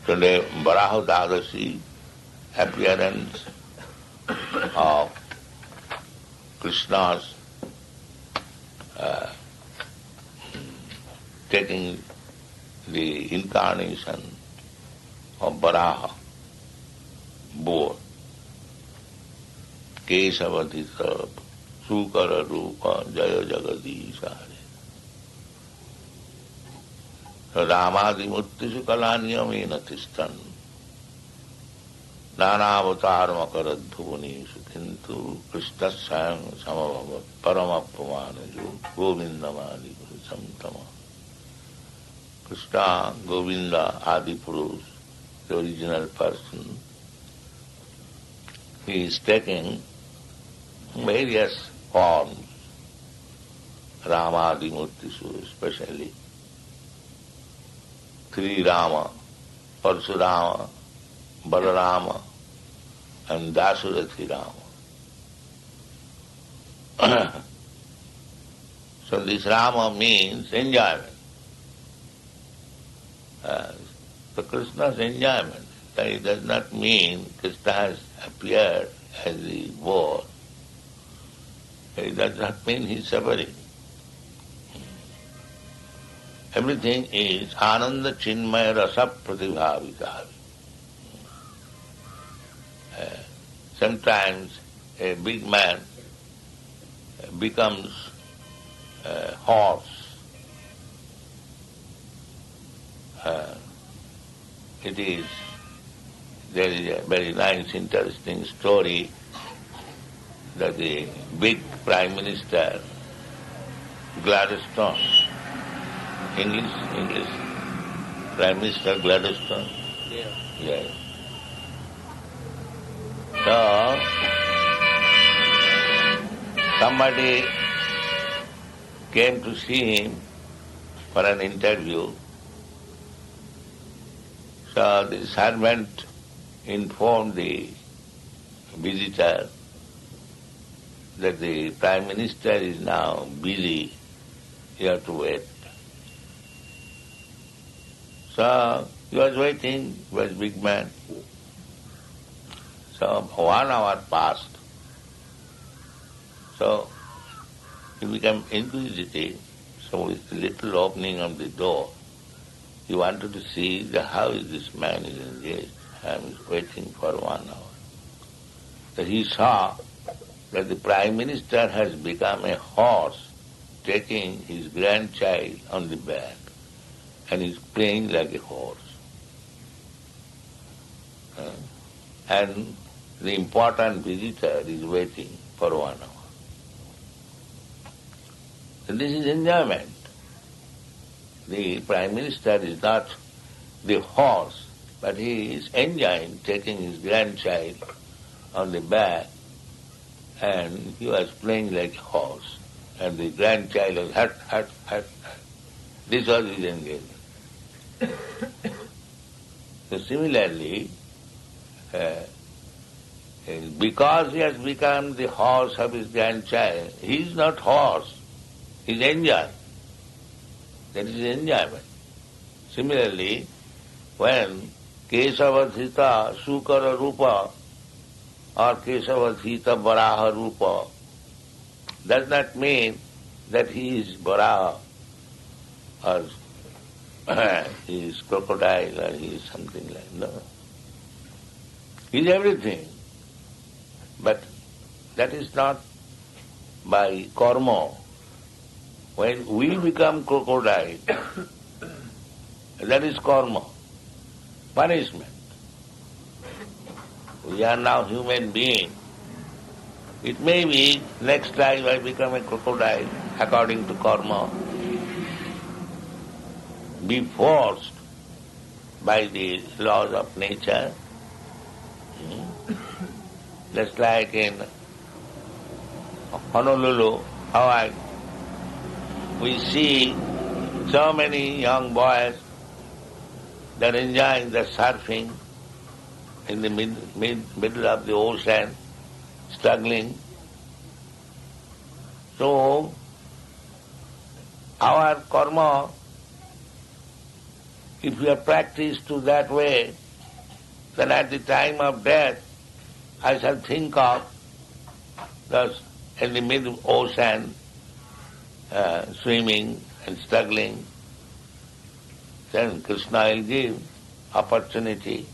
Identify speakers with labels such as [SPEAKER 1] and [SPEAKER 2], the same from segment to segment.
[SPEAKER 1] Today, Vahara Dvadashi, appearance of Krishna's taking the incarnation of Vahara, both Kesavadhita, Sukara Rupa, Jaya Jagadisha. Janmādy tistan Nānāvataram-akaradhuvaneṣu kintu Krishna-saṁ samabhavat paramapamanajo Govindamādi-gṛhamedhi-sukhaṁ. Krishna, Govinda, Adi Purush, the original person, he is taking various forms, Rāmādi-murtisu especially, Sri Rama, Parsurama, Balarama, and Dasurathi Rama. So this Rama means enjoyment. So Krishna's enjoyment. It does not mean Krishna has appeared as the boar. It does not mean he is suffering. Everything is Ananda Chinmaya Rasa Pratibhavita. Sometimes a big man becomes a horse. There is a very nice, interesting story that the big Prime Minister, Gladstone, English, Prime Minister Gladstone.
[SPEAKER 2] Yeah.
[SPEAKER 1] Yes. So, somebody came to see him for an interview. So the servant informed the visitor that the Prime Minister is now busy, you have to wait. So he was waiting, he was a big man. So 1 hour passed. So he became inquisitive. So with the little opening of the door, he wanted to see how is this man is engaged. I am waiting for 1 hour. So he saw that the Prime Minister has become a horse taking his grandchild on the back and is playing like a horse. And the important visitor is waiting for 1 hour. So this is enjoyment. The Prime Minister is not the horse, but he is enjoying taking his grandchild on the back, and he was playing like a horse, and the grandchild was hut. This was his engagement. So similarly, because he has become the horse of his grandchild, he is not horse, he is enjoying. That is enjoyment. Similarly, when Kesavadhita Sukara Rupa or Kesavadhita Vahara Rupa does not mean that he is Vahara or he is crocodile or he is something like that. No. He is everything. But that is not by karma. When we become crocodile, that is karma, punishment. We are now human beings. It may be next time I become a crocodile according to karma, be forced by the laws of nature. Just like in Honolulu, Hawaii, we see so many young boys that are enjoying the surfing in the middle of the ocean, struggling. So, our karma if you are practiced to that way, then at the time of death, I shall think of thus in the mid-ocean, swimming and struggling. Then Krishna will give opportunity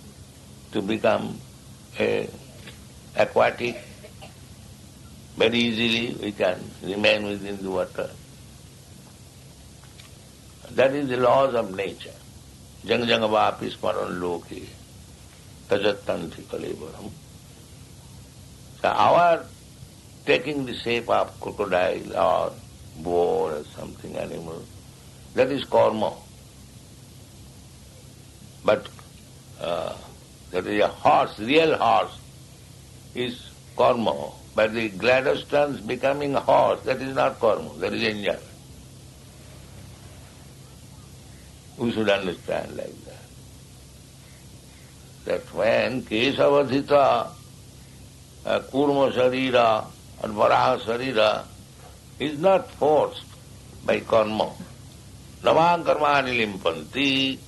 [SPEAKER 1] to become aquatic. Very easily we can remain within the water. That is the laws of nature. Jang vapi smaran loki tajattanti kalevaram. So our taking the shape of crocodile or boar or something animal, that is karma. But that is a horse, real horse is karma. But the Gladstone's becoming a horse, that is not karma, that is enjoyment. We should understand like that. That when Kesavadhita, Kurma Sarira or Varaha Sarira is not forced by karma. Namāṁ karmāni limpanti,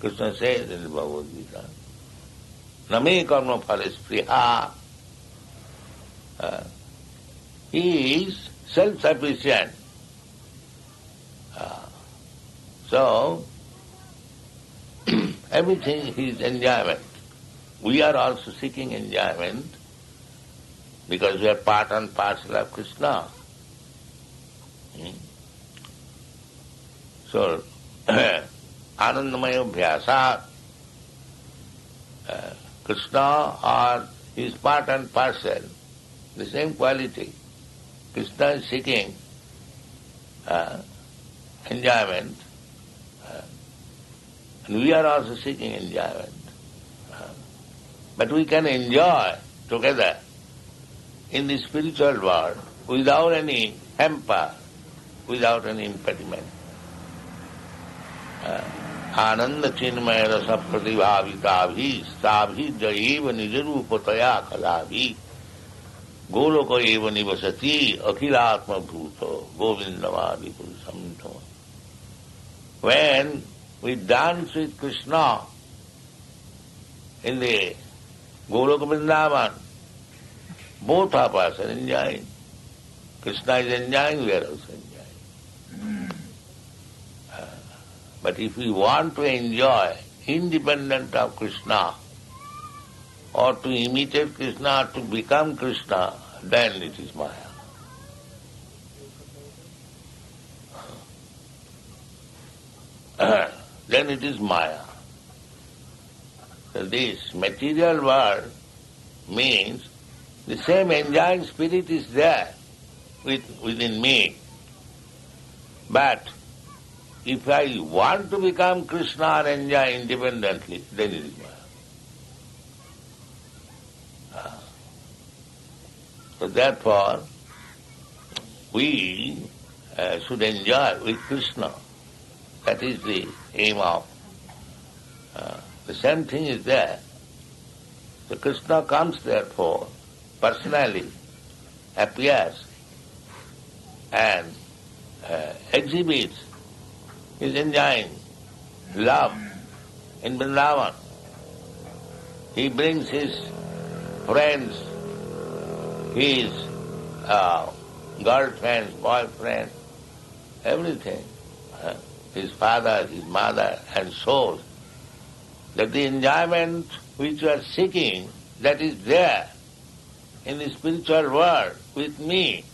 [SPEAKER 1] Krishna says in the Bhagavad Gita, Name karma-phala-vadya. He is self-sufficient. So, everything is enjoyment. We are also seeking enjoyment because we are part and parcel of Krishna. So, Anandamaya Bhyasat, Krishna or is part and parcel, the same quality. Krishna is seeking enjoyment, and we are also seeking enjoyment. But we can enjoy together in the spiritual world without any hamper, without any impediment. Ananda chinmaya rasa pratibhavita stabhi jaiva nijarupataya kalavhi goloka eva nivasati akhilatma bhuto govindamadi purusamto. When we dance with Krishna in the Goloka Vrindavan, both of us are enjoying. Krishna is enjoying, we are also enjoying. But if we want to enjoy independent of Krishna, or to imitate Krishna, or to become Krishna, then it is Maya. Then it is Maya. So this material world means the same enjoying spirit is there within me. But if I want to become Krishna or enjoy independently, then it is Maya. So therefore, we should enjoy with Krishna. That is the aim of. The same thing is there. So Krishna comes therefore, personally, appears and exhibits his enjoying love in Vrindavan. He brings his friends, his girlfriends, boyfriends, everything. His father, his mother, and souls. That the enjoyment which you are seeking, that is there in the spiritual world with me.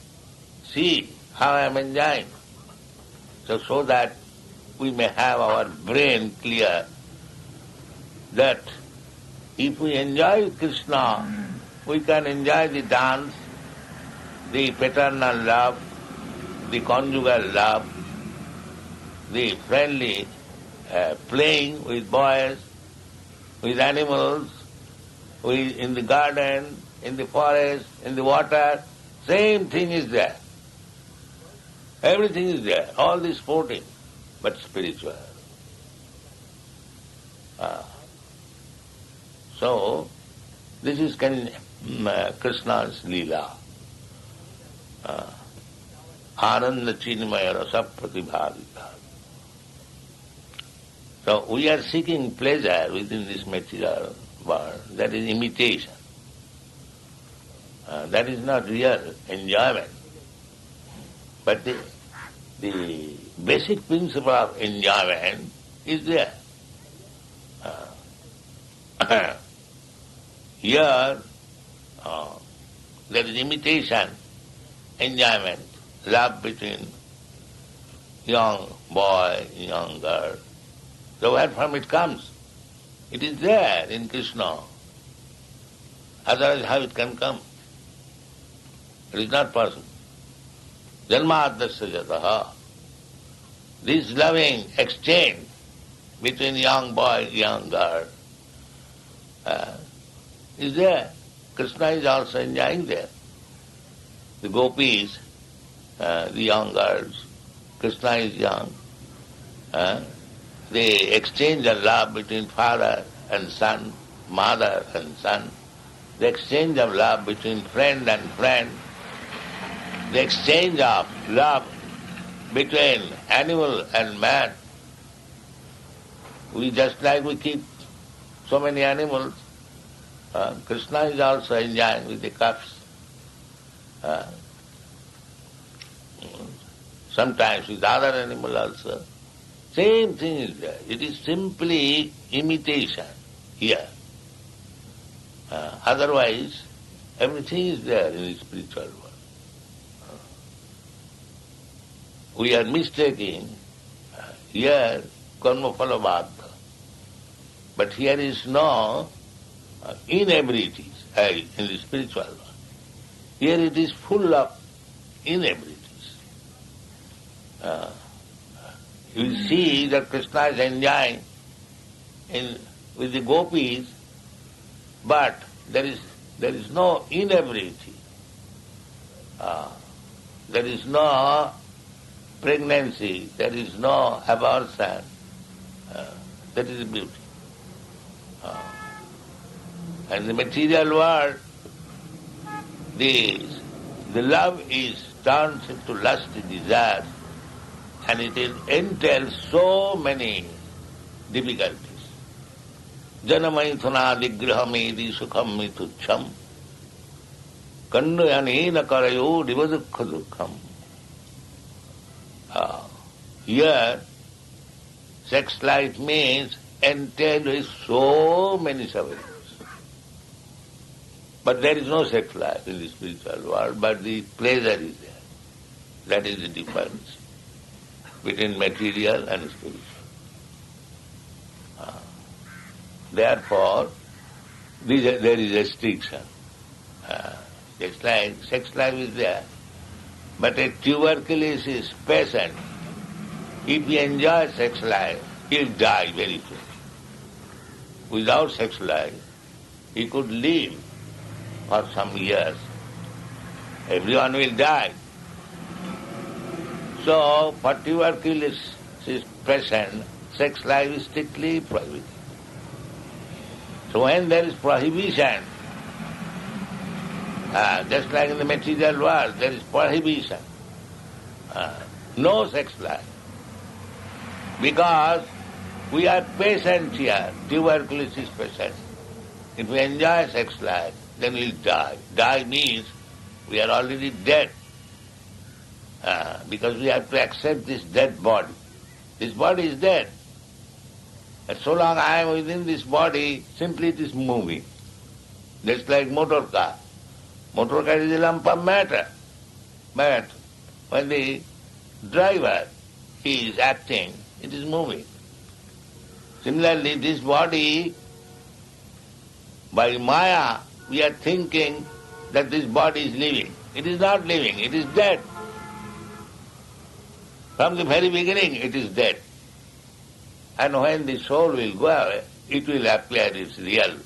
[SPEAKER 1] See how I am enjoying. So that we may have our brain clear that if we enjoy Krishna, we can enjoy the dance, the paternal love, the conjugal love, the friendly playing with boys, with animals, in the garden, in the forest, in the water, same thing is there. Everything is there, all this sporting, but spiritual. So, this is Krishna's Leela. Ananda chinmaya rasa pratibhavita. So we are seeking pleasure within this material world. That is imitation. That is not real enjoyment. But the basic principle of enjoyment is there. Here, there is imitation, enjoyment, love between young boy, young girl. So wherefrom it comes? It is there in Krishna. Otherwise how it can come? It is not possible. Janmādy yataḥ. This loving exchange between young boy, young girl is there. Krishna is also enjoying there. The gopīs, the young girls, Krishna is young. The exchange of love between father and son, mother and son, the exchange of love between friend and friend, the exchange of love between animal and man. We keep so many animals. Krishna is also enjoying with the calves. Sometimes with other animal also. Same thing is there. It is simply imitation here. Otherwise, everything is there in the spiritual world. We are mistaking here karma-phala-vadya. But here is no inebrieties in the spiritual world. Here it is full of inebriety. You see that Krishna is enjoying with the gopīs, but there is no inebriety. There is no pregnancy, there is no abortion. That is the beauty. And the material world, the love is turned into lusty desire, and it entails so many difficulties. Yan-maithunādi-gṛhamedhi-sukhaṁ tucchaṁ kaṇḍūyanena karayor duḥkha-duḥkham. Here, sex life means entailed with so many sufferings. But there is no sex life in the spiritual world, but the pleasure is there. That is the difference between material and spiritual. Therefore, there is restriction. Just like sex life is there, but a tuberculosis patient, if he enjoys sex life, he'll die very soon. Without sex life, he could live for some years. Everyone will die. So, for tuberculosis patient, sex life is strictly prohibited. So when there is prohibition, just like in the material world, there is prohibition. No sex life. Because we are patient here, tuberculosis patient. If we enjoy sex life, then we'll die. Die means we are already dead. Because we have to accept this dead body. This body is dead. And so long I am within this body, simply it is moving. Just like motor car. Motor car is a lump of matter. But when the driver is acting, it is moving. Similarly, this body, by Maya, we are thinking that this body is living. It is not living, it is dead. From the very beginning, it is dead. And when the soul will go away, it will appear its real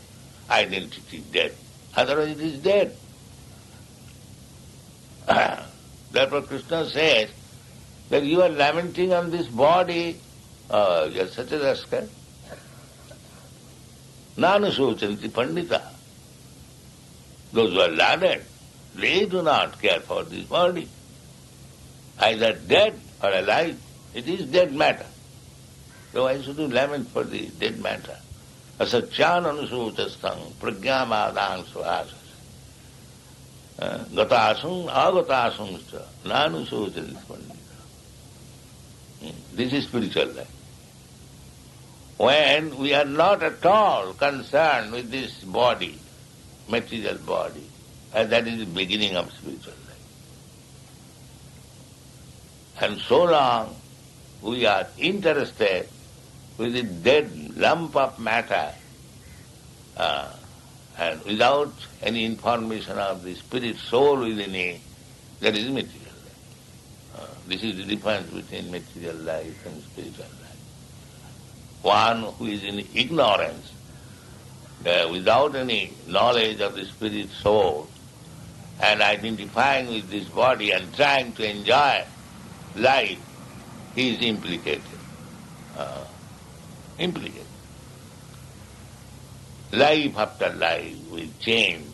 [SPEAKER 1] identity dead. Otherwise it is dead. Therefore Krishna says that you are lamenting on this body, you are such a rascal. Nāna sochanti pandita. Those who are learned, they do not care for this body. Either dead or alive, it is dead matter. So why should you lament for the dead matter? Asacyan anusūtastham pragyāmādāṁ svāsas. Gatāsum agatāsumscha nanusūtatis pandita. This is spiritual life. When we are not at all concerned with this body, material body, and that is the beginning of spiritual life. And so long we are interested with the dead lump of matter and without any information of the spirit soul within it, that is material life. This is the difference between material life and spiritual life. One who is in ignorance, without any knowledge of the spirit soul, and identifying with this body and trying to enjoy life, he is implicated. Life after life will change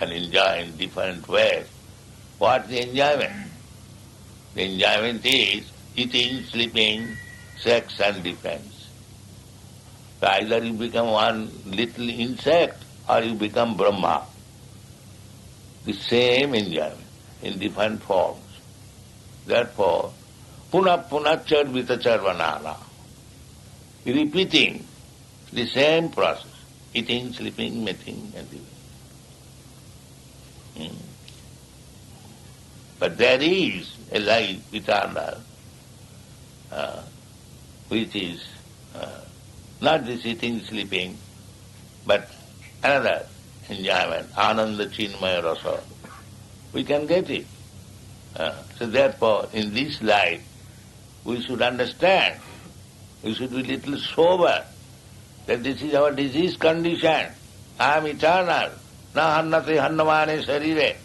[SPEAKER 1] and enjoy in different ways. What is the enjoyment? The enjoyment is eating, sleeping, sex and defense. So either you become one little insect or you become Brahma. The same enjoyment in different forms. Therefore, punah charvita charvanana, repeating the same process, eating, sleeping, mating and living. But there is a life eternal, which is not this eating, sleeping, but another enjoyment, ananda chinmaya rasa. We can get it. So therefore, in this life, we should understand, we should be little sober, that this is our disease condition. I am eternal. Na hannati hannamane sarire.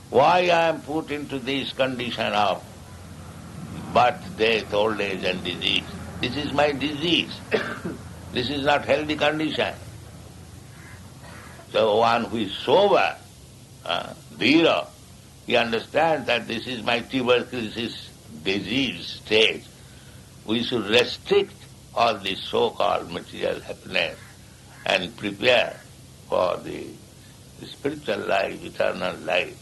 [SPEAKER 1] Why I am put into this condition of birth, death, old age and disease? This is my disease. This is not healthy condition. So one who is sober, dhira, he understands that this is my tuberculosis disease stage. We should restrict all this so-called material happiness and prepare for the spiritual life, eternal life.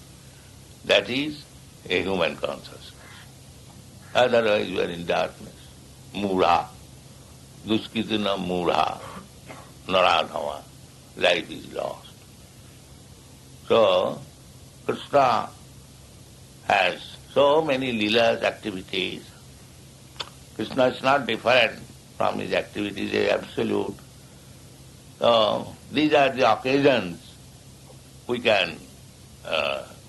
[SPEAKER 1] That is a human consciousness. Otherwise you are in darkness. Mudha. Duskritina mudha. Naradhava. Life is lost. So, Kṛṣṇa has so many leelas, activities. Krishna is not different from his activities, he is absolute. So, these are the occasions we can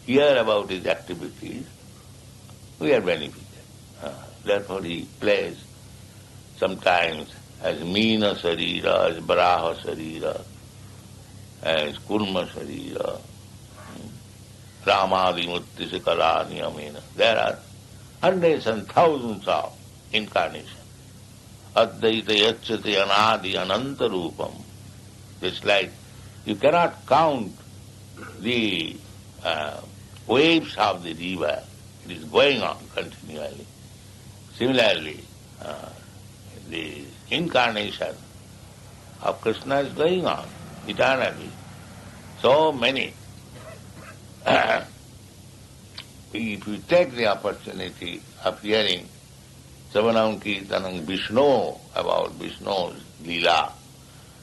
[SPEAKER 1] hear about his activities. We are benefited. Therefore he plays sometimes as Meena Sarira, as Varaha Sarira, as Kurma Sarira, Ramadi-murti-sikala-niyamena. There are hundreds and thousands of incarnations. Advaita yacchati anadi ananta rupam. It's like you cannot count the waves of the river. It is going on continually. Similarly, the incarnation of Krishna is going on eternally. So many. If you take the opportunity of hearing Savanam Kirtanam Vishnu, about Vishnu's Leela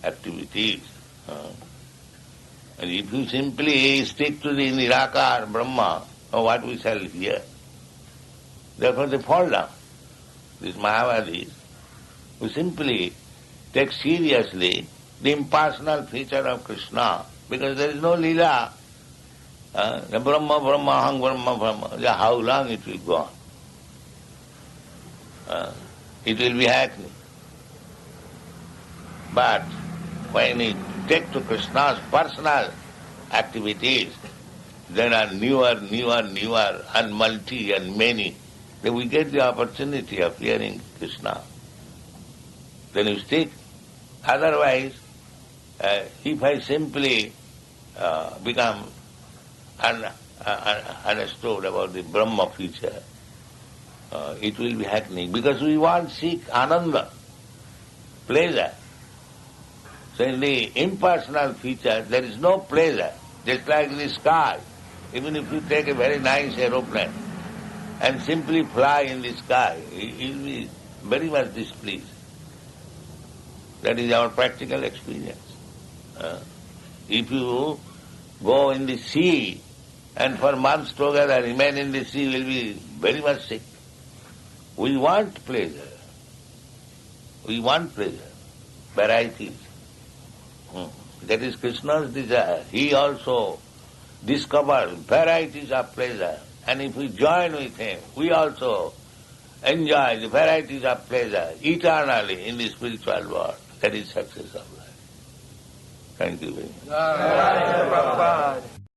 [SPEAKER 1] activities, and if you simply stick to the Nirakar Brahma, what we shall hear? Therefore they fall down. These Mayavadis, who simply take seriously the impersonal feature of Krishna, because there is no Leela. The Brahma, Brahma, Hang, Brahma, Brahma. How long it will go on? It will be hackneyed. But when it takes to Krishna's personal activities, there are newer, and multi and many. Then we get the opportunity of hearing Krishna. Then you stick. Otherwise, if I simply become understood about the Brahma feature, it will be happening because we want seek ananda. pleasure. So in the impersonal feature, there is no pleasure, just like in the sky. Even if you take a very nice aeroplane and simply fly in the sky, you will be very much displeased. That is our practical experience. If you go in the sea and for months together remain in the sea, you will be very much sick. We want pleasure. We want pleasure, varieties. That is Krishna's desire. He also discovered varieties of pleasure. And if we join with him, we also enjoy the varieties of pleasure eternally in the spiritual world. That is success of life. Thank you very much.